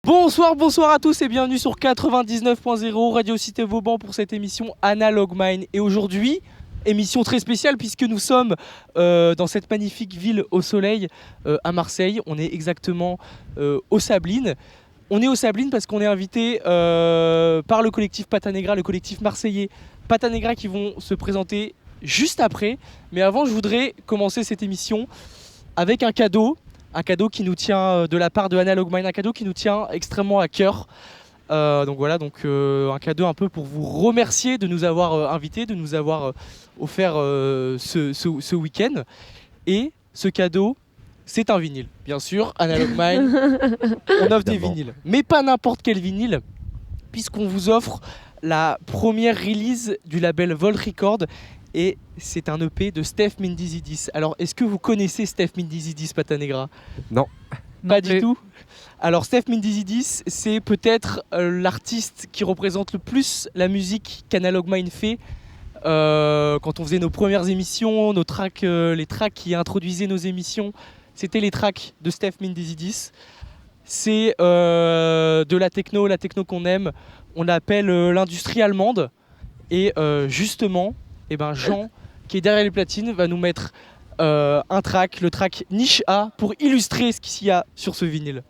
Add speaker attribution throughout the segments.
Speaker 1: Bonsoir à tous et bienvenue sur 99.0 Radio Cité Vauban pour cette émission Analog Mind. Et aujourd'hui, émission très spéciale puisque nous sommes dans cette magnifique ville au soleil à Marseille. On est exactement aux Sablines. On est aux Sablines parce qu'on est invité par le collectif Patanegra, le collectif marseillais Patanegra qui vont se présenter juste après. Mais avant, je voudrais commencer cette émission avec un cadeau qui nous tient de la part de Analog Mind, un cadeau qui nous tient extrêmement à cœur. Donc voilà, un cadeau un peu pour vous remercier de nous avoir invités, de nous avoir offert ce week-end. Et ce cadeau, c'est un vinyle. Bien sûr, Analog Mind, on offre des vinyles. Mais pas n'importe quel vinyle, puisqu'on vous offre la première release du label Volt Record. Et c'est un EP de Steph Mindizidis. Alors, est-ce que vous connaissez Steph Mindizidis, Patanegra ?
Speaker 2: Non.
Speaker 1: Pas du tout. Alors, Steph Mindizidis, c'est peut-être l'artiste qui représente le plus la musique qu'Analog Mind fait. Quand on faisait nos premières émissions, nos tracks, les tracks qui introduisaient nos émissions, c'était les tracks de Steph Mindizidis. C'est de la techno qu'on aime. On l'appelle l'industrie allemande. Et justement... Jean, qui est derrière les platines, va nous mettre un track, le track Niche A, pour illustrer ce qu'il y a sur ce vinyle.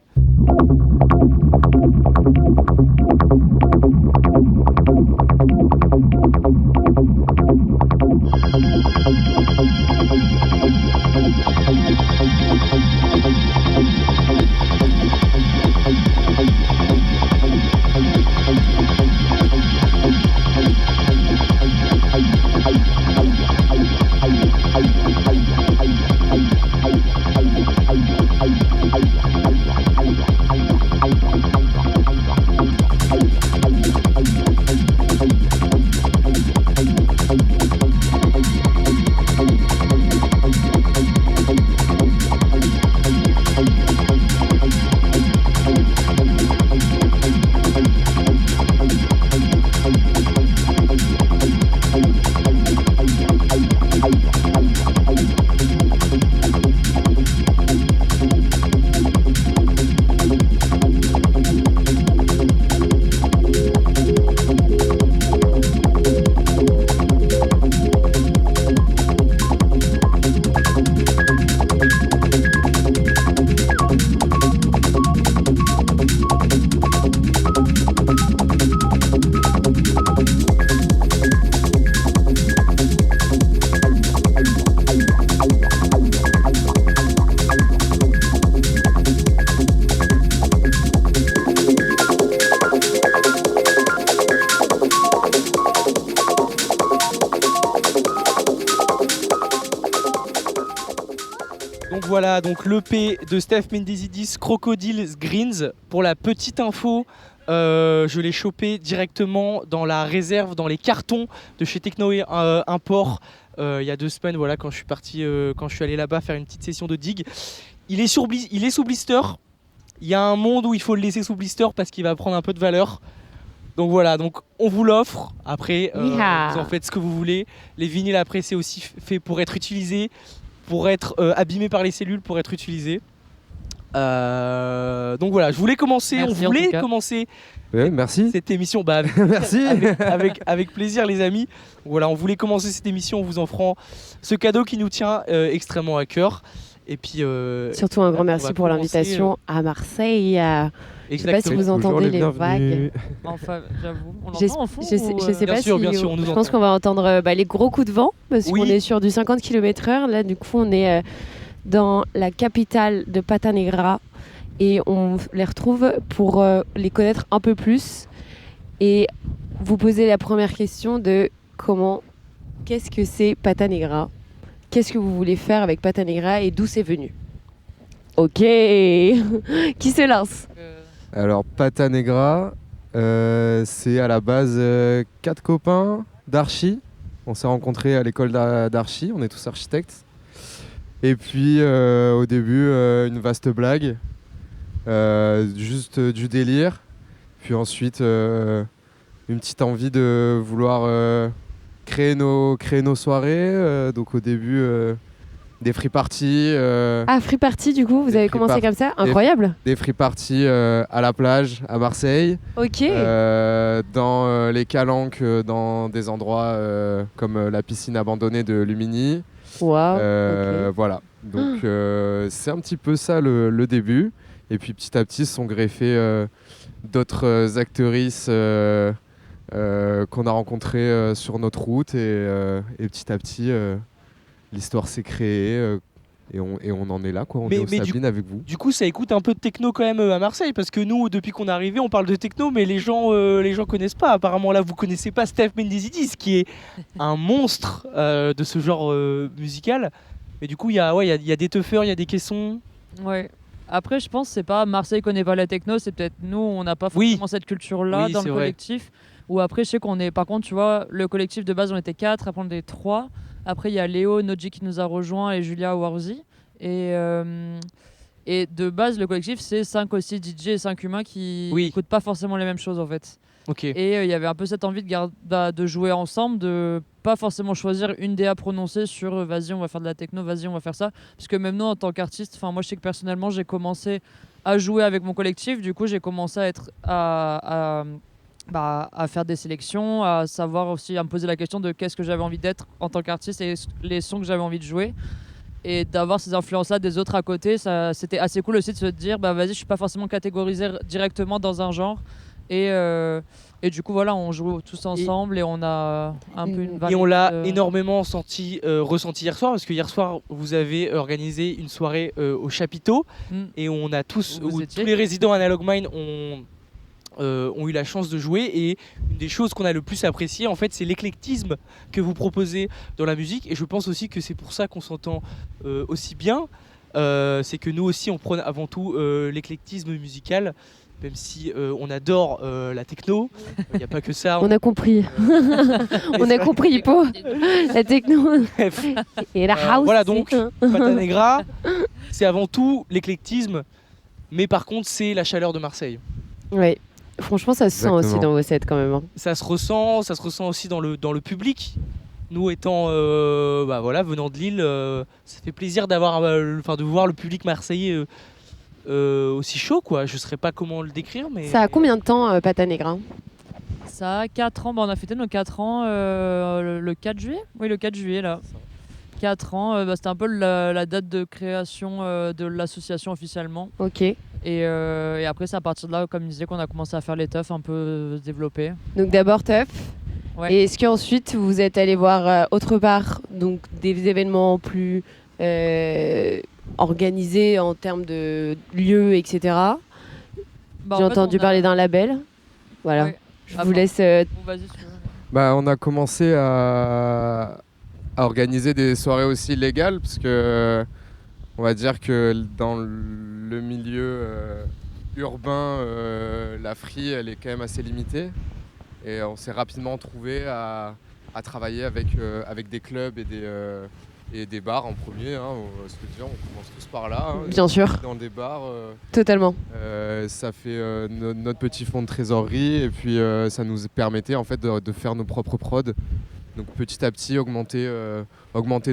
Speaker 1: Donc l'EP de Steph Mindizidis, Crocodiles Greens. Pour la petite info, je l'ai chopé directement dans la réserve, dans les cartons de chez Techno Import il y a 2 semaines, voilà, quand je suis allé là-bas faire une petite session de dig. Il est sous blister. Il y a un monde où il faut le laisser sous blister parce qu'il va prendre un peu de valeur. Donc voilà, donc on vous l'offre. Après, vous en faites ce que vous voulez. Les vinyles, après, c'est aussi fait pour être utilisé, pour être abîmé par les cellules, pour être utilisé. Donc voilà, je voulais commencer.
Speaker 2: Oui, merci.
Speaker 1: Cette émission.
Speaker 2: Merci.
Speaker 1: Avec plaisir, les amis. Voilà, on voulait commencer cette émission en vous offrant ce cadeau qui nous tient extrêmement à cœur. Et puis
Speaker 3: surtout un grand merci pour l'invitation à Marseille. Je ne sais pas si vous entendez les vagues.
Speaker 4: Enfin, j'avoue, on entend en fond.
Speaker 3: Je sais pas si.
Speaker 1: Bien sûr,
Speaker 3: je pense qu'on va entendre les gros coups de vent parce qu'on est sur du 50 km/h. Là, du coup, on est dans la capitale de Patanegra et on les retrouve pour les connaître un peu plus et vous poser la première question de qu'est-ce que c'est Patanegra ? Qu'est-ce que vous voulez faire avec Patanegra et d'où c'est venu ? Ok. Qui se lance ?
Speaker 2: Alors Patanegra, c'est à la base 4 copains d'archi. On s'est rencontrés à l'école d'archi, on est tous architectes. Et puis au début, une vaste blague, juste du délire. Puis ensuite, une petite envie de vouloir créer nos soirées. Donc au début, Des free parties.
Speaker 3: Free party du coup, vous
Speaker 2: Des
Speaker 3: avez
Speaker 2: free
Speaker 3: commencé comme ça, incroyable.
Speaker 2: Des free parties à la plage à Marseille.
Speaker 3: Ok.
Speaker 2: Dans les calanques, dans des endroits comme la piscine abandonnée de Lumini.
Speaker 3: Waouh.
Speaker 2: Voilà. Donc c'est un petit peu ça le début. Et puis petit à petit se sont greffées d'autres actrices qu'on a rencontrées sur notre route. Et petit à petit, l'histoire s'est créée. Et on en est là, quoi. On est au Sabine avec vous.
Speaker 1: Du coup, ça écoute un peu de techno quand même à Marseille, parce que nous, depuis qu'on est arrivé, on parle de techno, mais les gens connaissent pas. Apparemment, là, vous connaissez pas Steph Mendesidis, qui est un monstre de ce genre musical. Mais du coup, il y a des teufeurs, il y a des caissons.
Speaker 4: Ouais. Après, je pense que c'est pas Marseille connaît pas la techno, c'est peut-être nous, on n'a pas forcément cette culture-là dans le collectif. Ou après, je sais qu'on est. Par contre, tu vois, le collectif de base, on était 4, après on était 3. Après, il y a Léo, Noji qui nous a rejoint et Julia Warzi. Et de base, le collectif, c'est 5 aussi DJ et 5 humains qui n'écoutent pas forcément les mêmes choses en fait.
Speaker 1: Okay.
Speaker 4: Et il y avait un peu cette envie de jouer ensemble, de pas forcément choisir une DA prononcée sur vas-y, on va faire de la techno, vas-y, on va faire ça. Parce que même nous, en tant qu'artiste, moi je sais que personnellement, j'ai commencé à jouer avec mon collectif. Du coup, j'ai commencé à être à faire des sélections, à savoir aussi, à me poser la question de qu'est-ce que j'avais envie d'être en tant qu'artiste et les sons que j'avais envie de jouer. Et d'avoir ces influences-là des autres à côté, c'était assez cool aussi de se dire, vas-y, je suis pas forcément catégorisé directement dans un genre. Et du coup, voilà, on joue tous ensemble et on a un peu une variété.
Speaker 1: Et on l'a énormément ressenti hier soir, parce que hier soir, vous avez organisé une soirée au Chapiteau. Et on a tous les résidents Analog Mind ont eu la chance de jouer, et une des choses qu'on a le plus apprécié en fait, c'est l'éclectisme que vous proposez dans la musique, et je pense aussi que c'est pour ça qu'on s'entend aussi bien. C'est que nous aussi on prône avant tout l'éclectisme musical, même si on adore la techno. Il n'y a pas que ça.
Speaker 3: On a compris. On a compris, Hippo. La techno. Et la house.
Speaker 1: Voilà, donc Pata Negra, c'est avant tout l'éclectisme, mais par contre c'est la chaleur de Marseille.
Speaker 3: Ouais. Franchement, ça se sent aussi dans vos sets quand même. Hein.
Speaker 1: Ça se ressent aussi dans le public. Nous étant venant de Lille, ça fait plaisir de voir le public marseillais aussi chaud, quoi. Je ne saurais pas comment le décrire, mais...
Speaker 3: Ça a combien de temps, Pata Negra ?
Speaker 4: Ça a 4 ans. On a fêté nos 4 ans le 4 juillet. Oui, le 4 juillet, là. 4 ans, c'était un peu la date de création de l'association officiellement.
Speaker 3: Ok.
Speaker 4: Et après, c'est à partir de là, comme je disais, qu'on a commencé à faire les teufs, un peu se développer.
Speaker 3: Donc d'abord teuf.
Speaker 4: Ouais.
Speaker 3: Et est-ce qu'ensuite vous êtes allé voir autre part, donc des événements plus organisés en termes de lieux, etc. J'ai entendu parler d'un label. Voilà. Ouais. Je vous laisse.
Speaker 2: On a commencé à organiser des soirées aussi légales, parce que on va dire que dans le milieu urbain, la free, elle est quand même assez limitée. Et on s'est rapidement trouvé à travailler avec des clubs et des bars en premier. On commence tous par là.
Speaker 3: Bien sûr.
Speaker 2: Dans des bars.
Speaker 3: Totalement.
Speaker 2: Ça fait notre petit fonds de trésorerie, et puis ça nous permettait en fait de faire nos propres prods. Donc petit à petit augmenter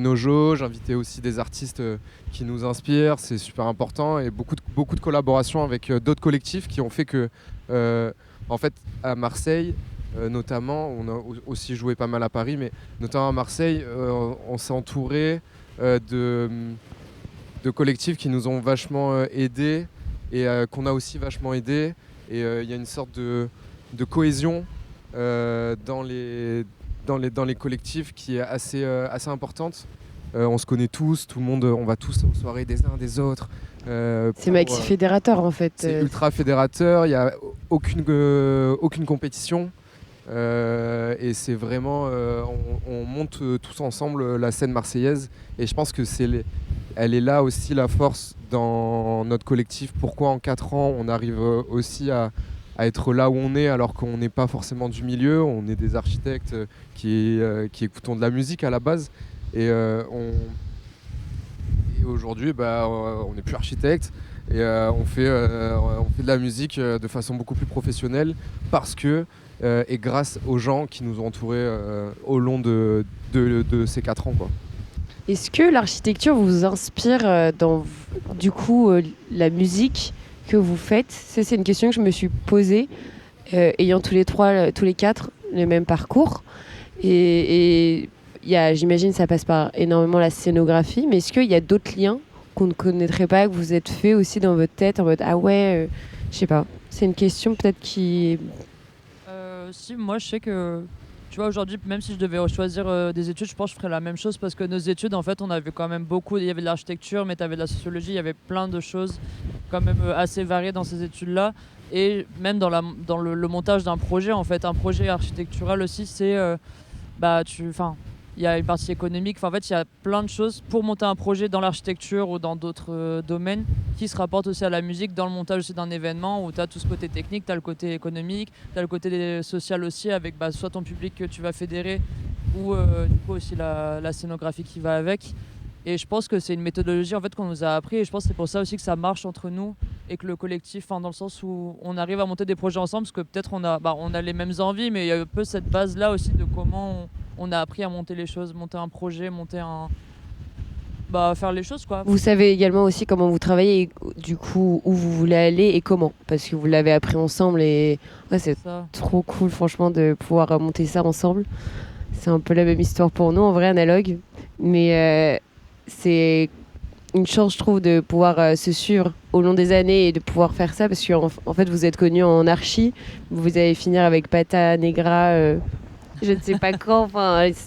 Speaker 2: nos jauges, inviter aussi des artistes qui nous inspirent, c'est super important, et beaucoup de collaborations avec d'autres collectifs qui ont fait que en fait à Marseille notamment, on a aussi joué pas mal à Paris, mais notamment à Marseille, on s'est entouré de collectifs qui nous ont vachement aidés et qu'on a aussi vachement aidés, et il y a une sorte de cohésion dans les collectifs qui est assez importante. On se connaît tous, tout le monde, on va tous aux soirées des uns des autres.
Speaker 3: C'est maxi fédérateur en fait.
Speaker 2: C'est ultra fédérateur, il n'y a aucune compétition. Et c'est vraiment, on monte tous ensemble la scène marseillaise, et je pense que elle est là aussi la force dans notre collectif. Pourquoi en 4 ans on arrive aussi à être là où on est, alors qu'on n'est pas forcément du milieu, on est des architectes qui écoutons de la musique à la base, et aujourd'hui on n'est plus architecte, et on fait de la musique de façon beaucoup plus professionnelle, parce que et grâce aux gens qui nous ont entourés au long de ces 4 ans, quoi.
Speaker 3: Est-ce que l'architecture vous inspire dans du coup la musique que vous faites? Ça, c'est une question que je me suis posée, ayant tous les quatre le même parcours. Et j'imagine ça passe par énormément la scénographie, mais est-ce qu'il y a d'autres liens qu'on ne connaîtrait pas, que vous êtes fait aussi dans votre tête, en mode ah ouais, je sais pas. C'est une question peut-être qui...
Speaker 4: Si, moi je sais que, tu vois, aujourd'hui, même si je devais choisir des études, je pense que je ferais la même chose parce que nos études, en fait, on avait quand même beaucoup, il y avait de l'architecture, mais tu avais de la sociologie, il y avait plein de choses quand même assez variées dans ces études-là. Et même dans le montage d'un projet, en fait, un projet architectural aussi, c'est, il y a une partie économique. En fait, il y a plein de choses pour monter un projet dans l'architecture ou dans d'autres domaines qui se rapportent aussi à la musique, dans le montage aussi d'un événement où tu as tout ce côté technique, tu as le côté économique, tu as le côté social aussi avec soit ton public que tu vas fédérer ou du coup aussi la scénographie qui va avec. Et je pense que c'est une méthodologie en fait qu'on nous a appris et je pense que c'est pour ça aussi que ça marche entre nous et que le collectif, dans le sens où on arrive à monter des projets ensemble parce que peut-être on a les mêmes envies, mais il y a un peu cette base là aussi de comment on a appris à monter les choses, monter un projet, faire les choses quoi.
Speaker 3: Vous savez également aussi comment vous travaillez et du coup où vous voulez aller et comment, parce que vous l'avez appris ensemble et ouais, c'est trop cool franchement de pouvoir monter ça ensemble. C'est un peu la même histoire pour nous en vrai, analogue, mais c'est une chance je trouve de pouvoir se suivre au long des années et de pouvoir faire ça parce que en fait vous êtes connus en archi, vous allez finir avec Pata Negra. Je ne sais pas quand,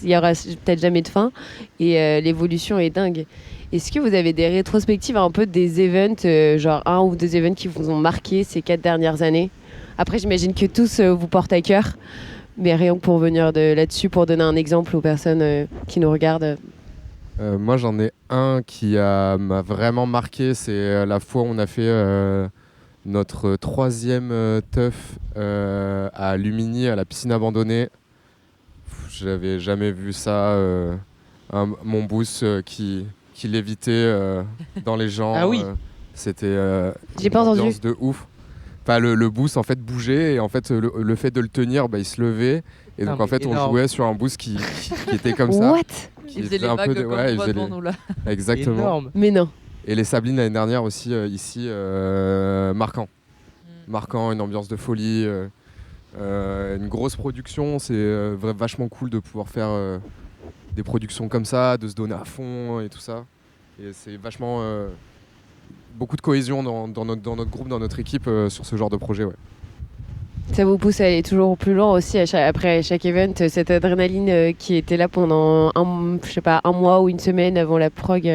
Speaker 3: il y aura peut-être jamais de fin et l'évolution est dingue. Est-ce que vous avez des rétrospectives un peu des events, genre 1 ou 2 events qui vous ont marqué ces 4 dernières années? Après, j'imagine que tous vous portent à cœur, mais rien que pour venir là-dessus, pour donner un exemple aux personnes qui nous regardent.
Speaker 2: Moi, j'en ai un qui m'a vraiment marqué, c'est la fois où on a fait notre 3e teuf à Lumini, à la piscine abandonnée. J'avais jamais vu ça, mon boost qui lévitait dans les gens.
Speaker 1: Ah oui.
Speaker 2: C'était
Speaker 3: J'ai pas entendu.
Speaker 2: Une ambiance de ouf. Enfin, le boost en fait bougeait et en fait le fait de le tenir, il se levait et donc en fait
Speaker 1: énorme.
Speaker 2: on jouait sur un boost qui était comme ça.
Speaker 3: What?
Speaker 4: Il faisait les vagues comme on voit devant nous là.
Speaker 2: Exactement.
Speaker 1: Énorme.
Speaker 3: Mais non.
Speaker 2: Et les Sablines l'année dernière aussi ici, marquant. Marquant, une ambiance de folie. Une grosse production, c'est vachement cool de pouvoir faire des productions comme ça, de se donner à fond et tout ça. Et c'est vachement beaucoup de cohésion dans notre groupe, dans notre équipe sur ce genre de projet. Ouais.
Speaker 3: Ça vous pousse à aller toujours plus loin aussi après chaque event, cette adrénaline qui était là pendant un mois ou une semaine avant la prog,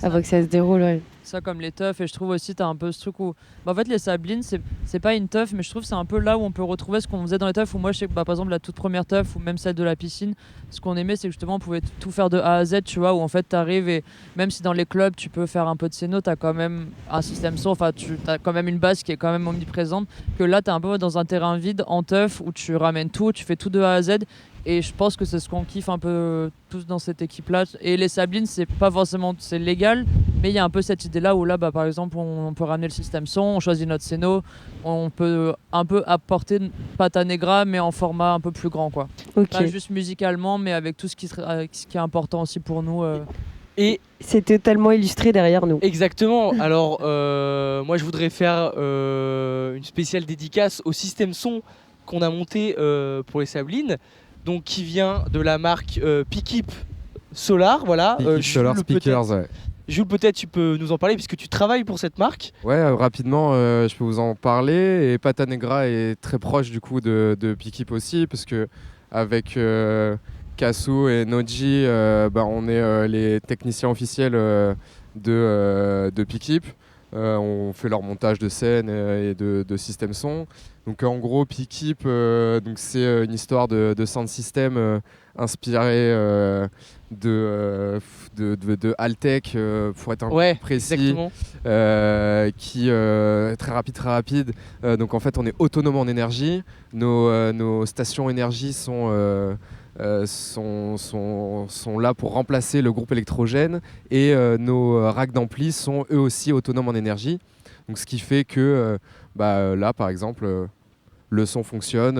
Speaker 3: avant que ça se déroule. Ouais.
Speaker 4: Ça comme les teufs et je trouve aussi t'as un peu ce truc où en fait les Sablines c'est pas une teuf mais je trouve que c'est un peu là où on peut retrouver ce qu'on faisait dans les teufs où moi je sais que par exemple la toute première teuf ou même celle de la piscine, ce qu'on aimait c'est que justement on pouvait tout faire de A à Z, tu vois, où en fait t'arrives et même si dans les clubs tu peux faire un peu de scéno, t'as quand même un système son, enfin t'as quand même une base qui est quand même omniprésente, que là t'es un peu dans un terrain vide en teuf où tu ramènes tout, tu fais tout de A à Z. Et je pense que c'est ce qu'on kiffe un peu tous dans cette équipe-là. Et les Sablines, c'est pas forcément c'est légal, mais il y a un peu cette idée-là où là, par exemple, on peut ramener le système son, on choisit notre scéno, on peut un peu apporter Pata Negra, mais en format un peu plus grand, quoi.
Speaker 3: Okay.
Speaker 4: Pas juste musicalement, mais avec tout ce qui est important aussi pour nous.
Speaker 3: Et c'est totalement illustré derrière nous.
Speaker 1: Exactement. Alors, moi, je voudrais faire une spéciale dédicace au système son qu'on a monté pour les Sablines. Donc qui vient de la marque Pikip Solar, voilà.
Speaker 2: Solar Speakers, ouais.
Speaker 1: Jules, peut-être tu peux nous en parler puisque tu travailles pour cette marque.
Speaker 2: Ouais, rapidement, je peux vous en parler. Et Pata Negra est très proche du coup de Pikip aussi, parce que avec Kassou et Noji, on est les techniciens officiels de Pikip. On fait leur montage de scène et de système son. Donc en gros, Pikip, c'est une histoire de sound system inspiré de Altec, pour être un peu précis, qui est très rapide. Donc en fait, on est autonome en énergie. Nos stations énergie sont là pour remplacer le groupe électrogène et nos racks d'ampli sont eux aussi autonomes en énergie. Donc ce qui fait que là par exemple le son fonctionne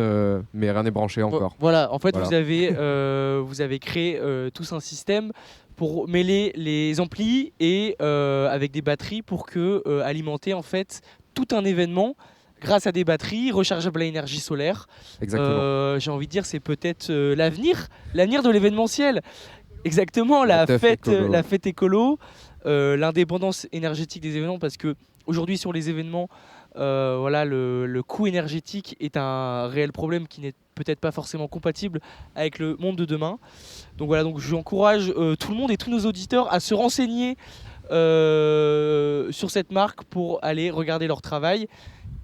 Speaker 2: mais rien n'est branché encore.
Speaker 1: Voilà, en fait vous avez créé tous un système pour mêler les amplis et avec des batteries pour alimenter en fait tout un événement grâce à des batteries rechargeables à énergie solaire.
Speaker 2: Exactement.
Speaker 1: J'ai envie de dire c'est peut-être l'avenir de l'événementiel. Exactement, la fête écolo, l'indépendance énergétique des événements, parce que aujourd'hui sur les événements, le coût énergétique est un réel problème qui n'est peut-être pas forcément compatible avec le monde de demain. Donc voilà, donc j'encourage tout le monde et tous nos auditeurs à se renseigner sur cette marque pour aller regarder leur travail.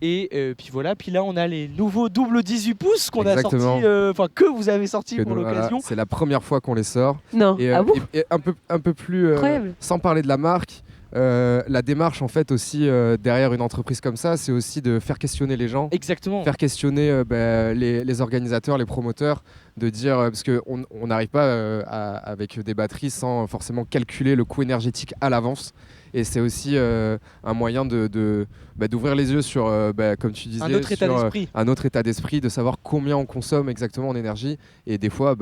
Speaker 1: Et puis voilà, puis là on a les nouveaux double 18 pouces qu'on a sortis, que vous avez sortis pour l'occasion.
Speaker 2: Voilà, c'est la première fois qu'on les sort.
Speaker 3: Non,
Speaker 2: et un peu plus, sans parler de la marque, la démarche en fait aussi derrière une entreprise comme ça, c'est aussi de faire questionner les gens.
Speaker 1: Exactement.
Speaker 2: Faire questionner les organisateurs, les promoteurs, de dire parce qu'on n'arrive pas avec des batteries sans forcément calculer le coût énergétique à l'avance. Et c'est aussi un moyen d'ouvrir les yeux sur, comme tu disais, un autre état d'esprit, de savoir combien on consomme exactement en énergie. Et des fois,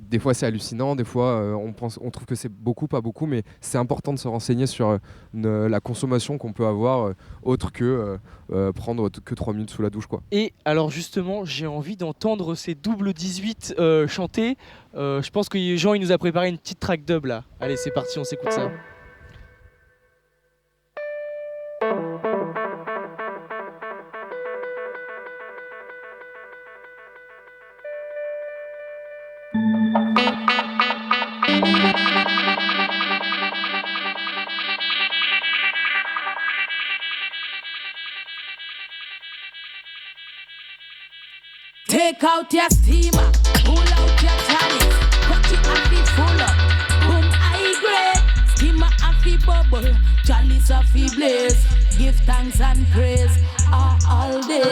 Speaker 2: des fois c'est hallucinant, des fois on trouve que c'est beaucoup, pas beaucoup, mais c'est important de se renseigner sur la consommation qu'on peut avoir autre que prendre que 3 minutes sous la douche, quoi.
Speaker 1: Et alors justement, j'ai envie d'entendre ces double 18 chanter. Je pense que Jean il nous a préparé une petite track dub là. Allez, c'est parti, on s'écoute ça.
Speaker 5: Take out your steamer, pull out your chalice, put it off it full up, boom, high grade, steamer off it bubble, chalice off it blaze, give thanks and praise all day.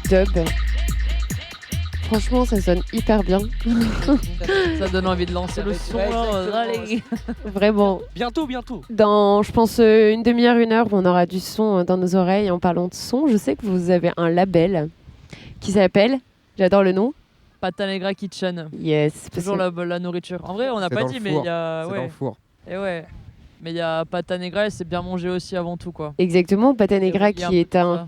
Speaker 3: Dub. Franchement, ça sonne hyper bien.
Speaker 4: Ça donne envie de lancer le son. Allez.
Speaker 3: Vraiment.
Speaker 1: Bientôt.
Speaker 3: Dans, je pense, une demi-heure, 1 heure, on aura du son dans nos oreilles. En parlant de son, je sais que vous avez un label qui s'appelle, j'adore le nom,
Speaker 4: Pata Negra Kitchen.
Speaker 3: Yes.
Speaker 4: Toujours la nourriture. En vrai, on n'a pas dit, mais il y a.
Speaker 2: C'est dans le four.
Speaker 4: Et ouais. Mais il y a Pata Negra et c'est bien mangé aussi avant tout, quoi.
Speaker 3: Exactement, Pata Negra qui est un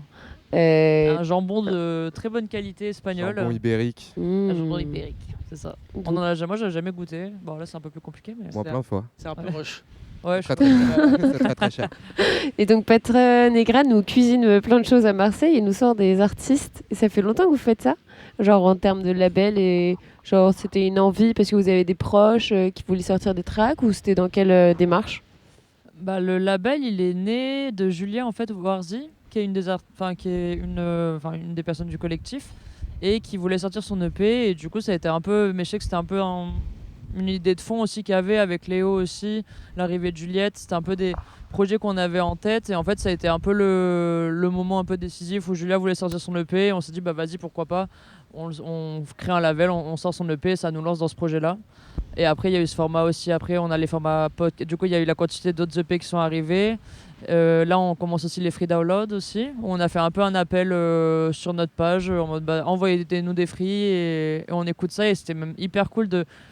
Speaker 4: jambon de très bonne qualité espagnol.
Speaker 2: Jambon ibérique.
Speaker 4: Un jambon ibérique, c'est ça. Moi, j'avais jamais goûté. Bon, là, c'est un peu plus compliqué. Mais
Speaker 2: Moi, plein de fois.
Speaker 1: C'est un peu rush.
Speaker 4: Ouais,
Speaker 2: Très, c'est très cher.
Speaker 3: Et donc Pata Negra nous cuisine plein de choses à Marseille et nous sort des artistes. Et ça fait longtemps que vous faites ça? Genre en termes de label, et genre c'était une envie parce que vous avez des proches qui voulaient sortir des tracks, ou c'était dans quelle démarche?
Speaker 4: Le label, il est né de Julien en fait Warzi, qui est une des personnes du collectif et qui voulait sortir son EP, et du coup ça a été un peu, mais je sais que c'était un peu une idée de fond aussi qu'il y avait avec Léo aussi, l'arrivée de Juliette, c'était un peu des projets qu'on avait en tête, et en fait ça a été un peu le moment un peu décisif où Julia voulait sortir son EP, et on s'est dit bah vas-y, pourquoi pas, on crée un label, on sort son EP, ça nous lance dans ce projet là. Et après il y a eu ce format aussi, après on a les formats podcast, du coup il y a eu la quantité d'autres EP qui sont arrivés. Là on commence aussi les free download aussi, où on a fait un peu un appel sur notre page en mode envoyez-nous des free, et on écoute ça, et c'était même hyper cool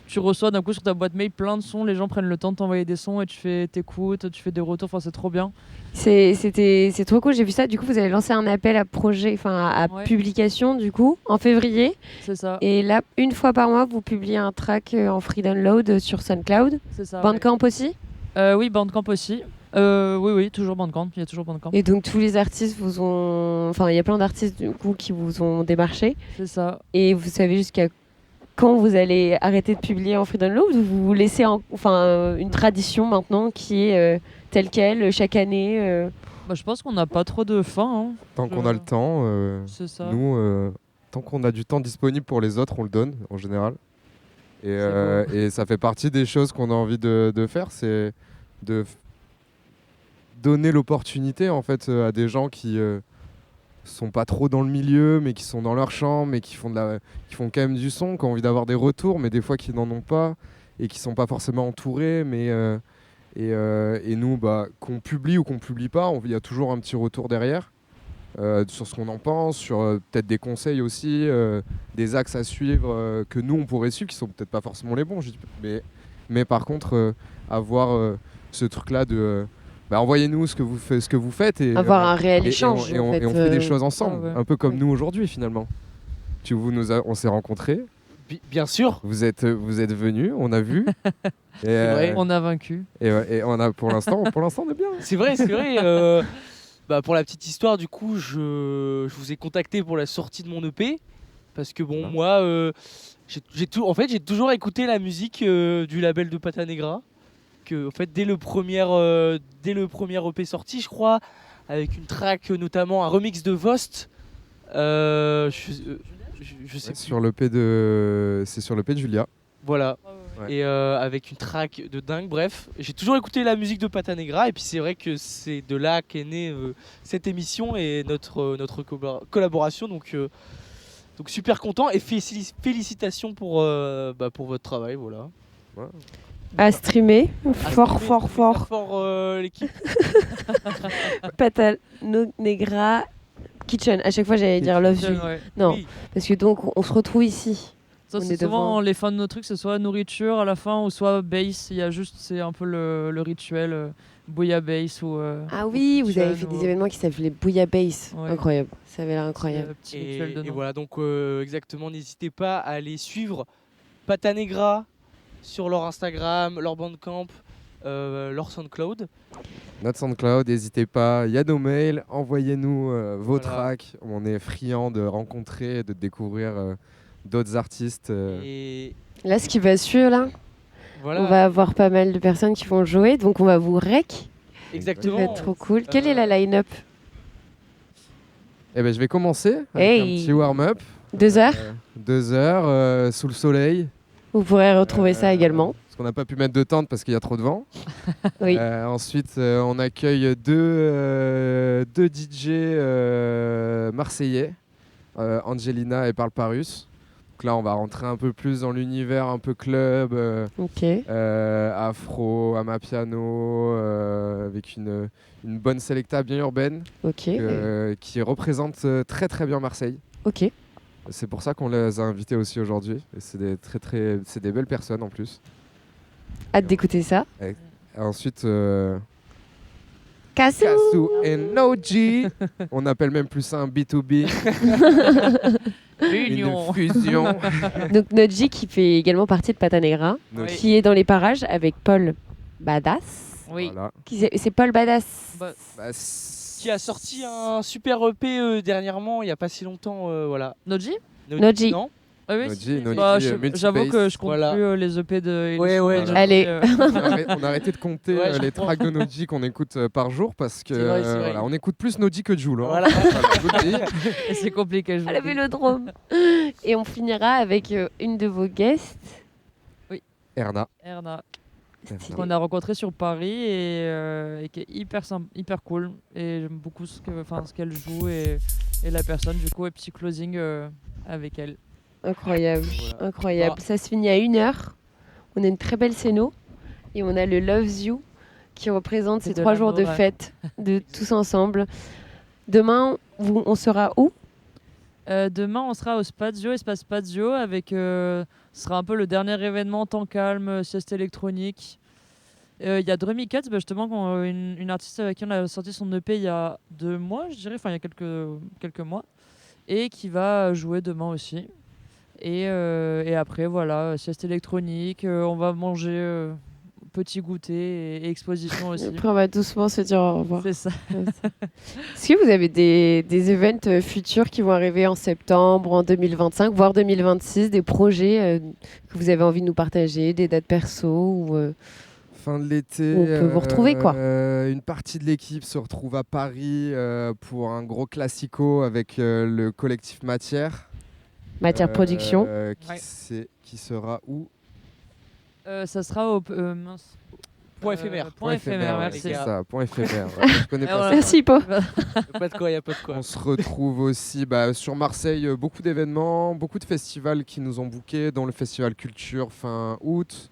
Speaker 4: tu reçois d'un coup sur ta boîte mail plein de sons, les gens prennent le temps de t'envoyer des sons et t'écoutes, tu fais des retours, enfin c'est trop bien.
Speaker 3: C'est trop cool, j'ai vu ça. Du coup vous avez lancé un appel à projet, enfin à publication du coup en février.
Speaker 4: C'est ça.
Speaker 3: Et là une fois par mois vous publiez un track en free download sur SoundCloud.
Speaker 4: C'est ça.
Speaker 3: Bandcamp aussi?
Speaker 4: Oui, Bandcamp aussi. Oui, toujours Bandcamp. Il y a toujours Bandcamp.
Speaker 3: Et donc tous les artistes vous ont, enfin il y a plein d'artistes du coup qui vous ont démarché.
Speaker 4: C'est ça.
Speaker 3: Et vous savez jusqu'à quand vous allez arrêter de publier en free download, ou vous laissez une tradition maintenant qui est telle quelle chaque année?
Speaker 4: Je pense qu'on n'a pas trop de fin. Hein.
Speaker 2: Tant qu'on a le temps,
Speaker 4: c'est ça.
Speaker 2: Nous, tant qu'on a du temps disponible pour les autres, on le donne en général. Et ça fait partie des choses qu'on a envie de faire, c'est de donner l'opportunité en fait à des gens qui sont pas trop dans le milieu, mais qui sont dans leur chambre, mais qui font quand même du son, qui ont envie d'avoir des retours, mais des fois qui n'en ont pas et qui sont pas forcément entourés, mais et nous, qu'on publie ou qu'on publie pas, il y a toujours un petit retour derrière sur ce qu'on en pense, sur peut-être des conseils aussi, des axes à suivre que nous on pourrait suivre, qui sont peut-être pas forcément les bons, mais par contre avoir ce truc-là de envoyez-nous ce que vous faites, et
Speaker 3: avoir un réel échange.
Speaker 2: Et on fait des choses ensemble, un peu comme nous aujourd'hui finalement. On s'est rencontrés.
Speaker 1: Bien sûr.
Speaker 2: Vous êtes venus, on a vu.
Speaker 1: C'est vrai.
Speaker 4: On a vaincu.
Speaker 2: Et on a pour l'instant on est bien.
Speaker 1: C'est vrai. Pour la petite histoire, du coup, je vous ai contacté pour la sortie de mon EP, parce que moi, j'ai toujours écouté la musique du label de Pata Negra. En fait, dès le premier EP sorti, je crois, avec une track, notamment un remix de Vost. Je sais plus.
Speaker 2: C'est sur l'EP de Julia.
Speaker 1: Voilà.
Speaker 2: Ouais.
Speaker 1: Et avec une track de dingue. Bref, j'ai toujours écouté la musique de Pata Negra, et puis c'est vrai que c'est de là qu'est née cette émission et notre collaboration. Donc super content, et félicitations pour votre travail. Voilà.
Speaker 2: Ouais.
Speaker 3: À streamer, fort
Speaker 1: l'équipe.
Speaker 3: Pata Negra Kitchen. À chaque fois j'allais dire Love You. Non, oui. Parce que donc on se retrouve ici.
Speaker 4: Ça, c'est souvent les fins de nos trucs, c'est soit nourriture à la fin, ou soit bass. C'est un peu le rituel bouillabaisse ou.
Speaker 3: Ah oui, vous avez fait des événements qui s'appelaient bouillabaisse. Ouais. Incroyable, ça avait l'air incroyable.
Speaker 1: Et voilà, donc exactement, n'hésitez pas à aller suivre Pata Negra sur leur Instagram, leur Bandcamp, leur SoundCloud.
Speaker 2: Notre SoundCloud, n'hésitez pas, il y a nos mails, envoyez-nous vos tracks. On est friands de rencontrer et de découvrir d'autres artistes.
Speaker 1: Et
Speaker 3: là, ce qui va suivre, là, on va avoir pas mal de personnes qui vont jouer, donc on va vous rec.
Speaker 1: Exactement.
Speaker 3: Ça va être trop cool. Quelle est la line-up?
Speaker 2: Je vais commencer avec un petit warm-up.
Speaker 3: 2 heures
Speaker 2: 2 heures, sous le soleil.
Speaker 3: Vous pourrez retrouver ça également.
Speaker 2: Parce qu'on n'a pas pu mettre de tente parce qu'il y a trop de vent.
Speaker 3: Oui.
Speaker 2: Ensuite, on accueille deux DJ marseillais, Angelina et Parle Parus. Donc là, on va rentrer un peu plus dans l'univers un peu club, afro, amapiano, avec une bonne selecta bien urbaine qui représente très très bien Marseille.
Speaker 3: Ok.
Speaker 2: C'est pour ça qu'on les a invités aussi aujourd'hui. Et c'est des belles personnes en plus.
Speaker 3: Hâte d'écouter ça.
Speaker 2: Et ensuite,
Speaker 3: Kassou
Speaker 2: et Noji. On appelle même plus ça un B2B. Une fusion.
Speaker 3: Donc Noji qui fait également partie de Pata Negra, qui est dans les parages avec Paul Badass.
Speaker 4: Oui.
Speaker 2: Voilà.
Speaker 3: C'est Paul Badass.
Speaker 1: Qui a sorti un super EP dernièrement, il n'y a pas si longtemps. Voilà.
Speaker 4: Noji.
Speaker 1: Non.
Speaker 4: Ah oui,
Speaker 2: Noji,
Speaker 4: j'avoue que je compte plus les EP de.
Speaker 3: Allez.
Speaker 2: On a arrêté de compter les tracks de Noji qu'on écoute par jour parce que voilà, on écoute plus Noji que Jul. Hein.
Speaker 1: Voilà.
Speaker 4: Et c'est compliqué.
Speaker 3: À la Vélodrome. Et on finira avec une de vos guests.
Speaker 4: Oui.
Speaker 2: Erna.
Speaker 4: Qu'on a rencontré sur Paris et qui est hyper cool. Et j'aime beaucoup ce qu'elle joue et la personne. Du coup, et petit closing avec elle.
Speaker 3: Incroyable,
Speaker 1: Voilà.
Speaker 3: incroyable. Ça se finit à 1h. On a une très belle scéno et on a le Loves You qui représente ces 3 jours de fête de tous ensemble. Demain, on sera où ?
Speaker 4: Demain, on sera au Espace Spazio avec. Ce sera un peu le dernier événement temps calme, sieste électronique. Il y a Drummy Cats, justement, une artiste avec qui on a sorti son EP il y a 2 mois, je dirais, enfin il y a quelques mois, et qui va jouer demain aussi. Et après, voilà, sieste électronique, on va manger petit goûter et exposition aussi.
Speaker 3: Après, on va doucement se dire au revoir.
Speaker 4: C'est ça.
Speaker 3: Est-ce que vous avez des events futurs qui vont arriver en septembre, en 2025, voire 2026, des projets que vous avez envie de nous partager, des dates perso ou
Speaker 2: Fin de l'été,
Speaker 3: on peut vous retrouver, quoi.
Speaker 2: Une partie de l'équipe se retrouve à Paris pour un gros classico avec le collectif Matière.
Speaker 3: Matière Production.
Speaker 2: Qui sera où
Speaker 4: Ça sera au
Speaker 1: Point éphémère.
Speaker 4: Point éphémère, merci.
Speaker 2: C'est ça, point éphémère. Je connais pas ça.
Speaker 3: Merci, Po.
Speaker 1: Il n'y a pas de quoi.
Speaker 2: On se retrouve aussi sur Marseille, beaucoup d'événements, beaucoup de festivals qui nous ont bookés, dont le Festival Culture fin août.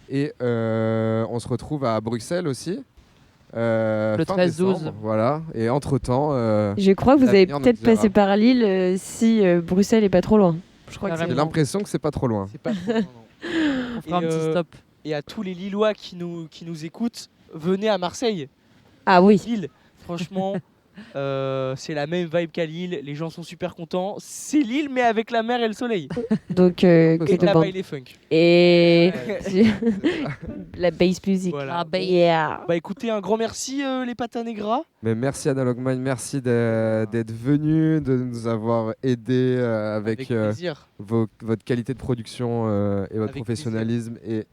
Speaker 2: Et on se retrouve à Bruxelles aussi.
Speaker 4: Le 13-12.
Speaker 2: Voilà. Et entre-temps...
Speaker 3: je crois que vous allez peut-être passer par Lille si Bruxelles est pas trop loin. Je crois que
Speaker 2: j'ai l'impression que c'est pas trop loin.
Speaker 1: C'est pas trop loin, non.
Speaker 4: On fera un petit stop.
Speaker 1: Et à tous les Lillois qui nous écoutent, venez à Marseille.
Speaker 3: Ah oui.
Speaker 1: Lille, franchement, c'est la même vibe qu'à Lille. Les gens sont super contents. C'est Lille, mais avec la mer et le soleil.
Speaker 3: Donc,
Speaker 1: et la baile et funk.
Speaker 3: Et la bass music.
Speaker 1: Voilà.
Speaker 3: Yeah.
Speaker 1: Bah écoutez, un grand merci les Pata Negra.
Speaker 2: Mais merci Analog Mind, merci d'être venu, de nous avoir aidés avec votre qualité de production et votre professionnalisme et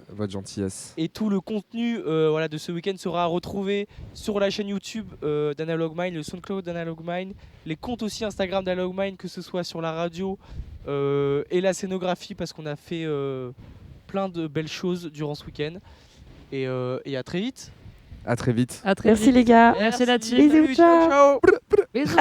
Speaker 2: votre gentillesse.
Speaker 1: Et tout le contenu de ce week-end sera retrouvé sur la chaîne YouTube d'Analog Mind, le SoundCloud d'Analog Mind, les comptes aussi Instagram d'Analog Mind, que ce soit sur la radio et la scénographie, parce qu'on a fait plein de belles choses durant ce week-end. Et à très vite.
Speaker 2: À très vite.
Speaker 3: Merci les gars.
Speaker 4: Merci la team.
Speaker 3: Bisous, ciao.
Speaker 4: Bisous.